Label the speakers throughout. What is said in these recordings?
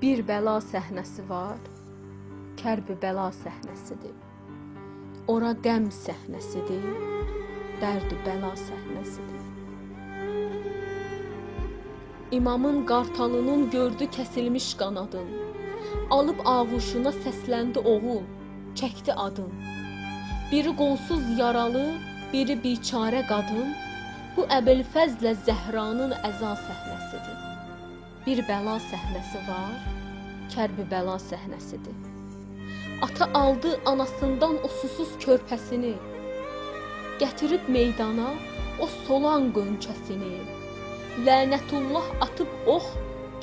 Speaker 1: Bir bəla səhnəsi var, Kərbəla səhnəsidir. Ora qəm səhnəsidir, dərd-i bəla səhnəsidir. İmamın qartalının gördü kəsilmiş qanadın, alıb ağuşuna səsləndi oğul, çəkdi adın. Biri qolsuz yaralı, biri biçarə qadın, bu Əbülfəzlə Zəhranın əza səhnəsidir. Bir bəla səhnəsi var, Kərbəla səhnəsidir. Ata aldı anasından o susuz körpəsini, gətirib meydana o solan qönçəsini. Lənətullah atıb ox,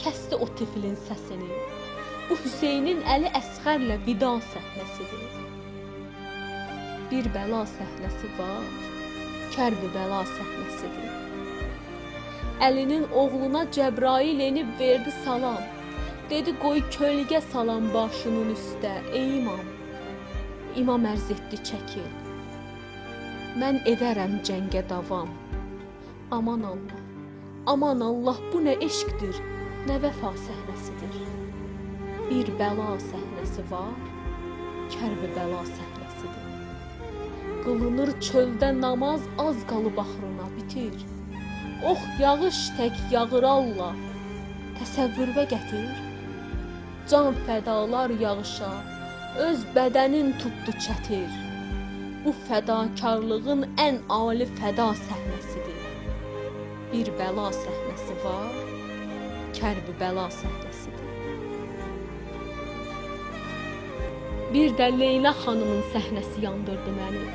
Speaker 1: kəsdi o tiflin səsini. Bu Hüseynin Əli Əsğərlə vida səhnəsidir. Bir bəla səhnəsi var, Kərbəla səhnəsidir. Əlinin oğluna Cəbrail enib verdi salam. Dedi qoy kölgə salam başının üstə, ey imam. İmam ərz etdi çəkil. Mən edərəm cəngə davam. Aman Allah, aman Allah, bu nə eşqdir, nə vəfa səhnəsidir. Bir bəla səhnəsi var, Kərbəla səhnəsidir. Qılınır çöldə namaz, az qalıb axırına bitir. Ox yağış tək yağır Allah, təsəvvürvə gətir. Can fədalar yağışa, öz bədənin tutdu çətir. Bu fədakarlığın ən ali fəda səhnəsidir. Bir bəla səhnəsi var, Kərbəla səhnəsidir. Bir də Leyla xanımın səhnəsi yandırdı məni.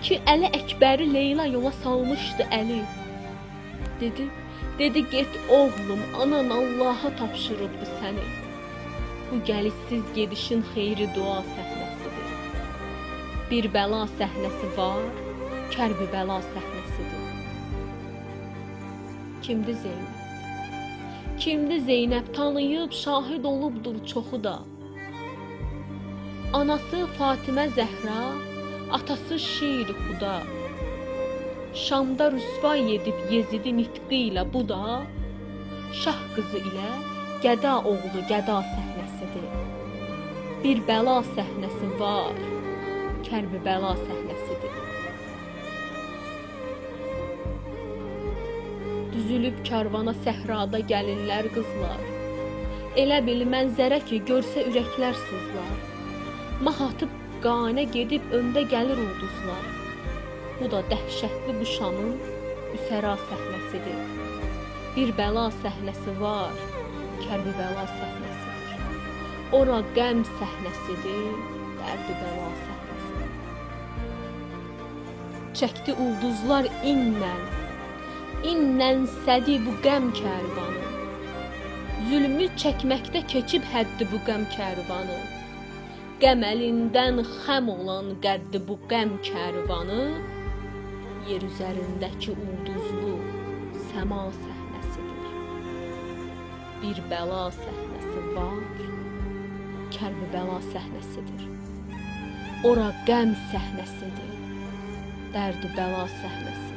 Speaker 1: Ki Əli Əkbəri Leyla yola salmışdı əli. Dedi get oğlum, anan Allaha tapşırıbdı səni. Bu gəlişsiz gedişin xeyri dua səhnəsidir. Bir bəla səhnəsi var, Kərbəla səhnəsidir. Kimdi Zeynəb? Kimdi Zeynəb, tanıyıb, şahid olubdur çoxu da. Anası Fatimə Zəhra, atası Şir Xuda. Şamda rüsvay edib Yezidi nitqi ilə bu da, şah qızı ilə gəda oğlu gəda səhnəsidir. Bir bəla səhnəsi var, Kərbəla səhnəsidir. Düzülüb karvana səhrada gəlinlər qızlar. Elə bil mənzərə ki, görsə ürəklər sızlar. Mah atıb qanə gedib öndə gəlir ulduzlar. Bu da dəhşətli bu Şamın üsəra səhnəsidir. Bir bəla səhnəsi var, Kərbəla səhnəsidir. Ora qəm səhnəsidir, dərd-i bəla səhnəsidir. Çəkdi ulduzlar İnnən sədi bu qəm kərvanı. Zülmü çəkməkdə keçib həddi bu qəm kərvanı. Qəm əlindən xəm olan qəddi bu qəm kərvanı. Yer üzərindəki ulduzlu səma səhnəsidir. Bir bəla səhnəsi var, Kərbəla səhnəsidir. Ora qəm səhnəsidir, dərd-i bəla səhnəsidir.